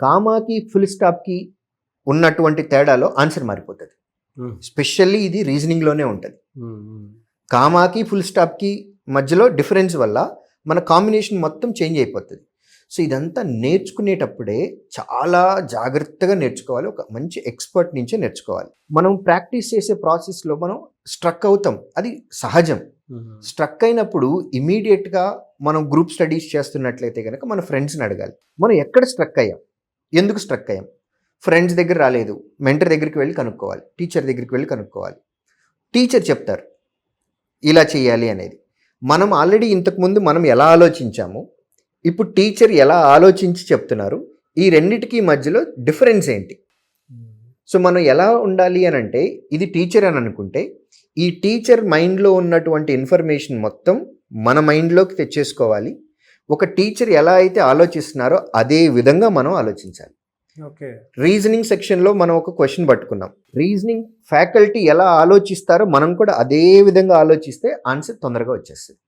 కామాకి full స్టాప్కి ఉన్నటువంటి తేడాలో answer మారిపోతుంది. Specially ఇది రీజనింగ్లోనే ఉంటుంది. కామాకి ఫుల్ స్టాప్కి మధ్యలో డిఫరెన్స్ వల్ల మన కాంబినేషన్ మొత్తం చేంజ్ అయిపోతుంది. సో ఇదంతా నేర్చుకునేటప్పుడే చాలా జాగ్రత్తగా నేర్చుకోవాలి. ఒక మంచి ఎక్స్పర్ట్ నుంచే నేర్చుకోవాలి. మనం ప్రాక్టీస్ చేసే ప్రాసెస్లో మనం స్ట్రక్ అవుతాం, అది సహజం. స్ట్రక్ అయినప్పుడు ఇమీడియట్గా మనం గ్రూప్ స్టడీస్ చేస్తున్నట్లయితే కనుక మన ఫ్రెండ్స్ని అడగాలి, మనం ఎక్కడ స్ట్రక్ అయ్యాం, ఎందుకు స్ట్రక్ అయ్యాం. ఫ్రెండ్స్ దగ్గర రాలేదు, మెంటర్ దగ్గరికి వెళ్ళి కనుక్కోవాలి, టీచర్ దగ్గరికి వెళ్ళి కనుక్కోవాలి. టీచర్ చెప్తారు ఇలా చేయాలి అనేది. మనం ఆల్రెడీ ఇంతకుముందు మనం ఎలా ఆలోచించాము, ఇప్పుడు టీచర్ ఎలా ఆలోచించి చెప్తున్నారు, ఈ రెండిటికి మధ్యలో డిఫరెన్స్ ఏంటి. సో మనం ఎలా ఉండాలి అని అంటే, ఇది టీచర్ అని అనుకుంటే ఈ టీచర్ మైండ్లో ఉన్నటువంటి ఇన్ఫర్మేషన్ మొత్తం మన మైండ్లోకి తెచ్చేసుకోవాలి. ఒక టీచర్ ఎలా అయితే ఆలోచిస్తున్నారో అదే విధంగా మనం ఆలోచించాలి. ఓకే. రీజనింగ్ సెక్షన్లో మనం ఒక క్వశ్చన్ పట్టుకున్నాం, రీజనింగ్ ఫ్యాకల్టీ ఎలా ఆలోచిస్తారో మనం కూడా అదే విధంగా ఆలోచిస్తే ఆన్సర్ తొందరగా వచ్చేస్తుంది.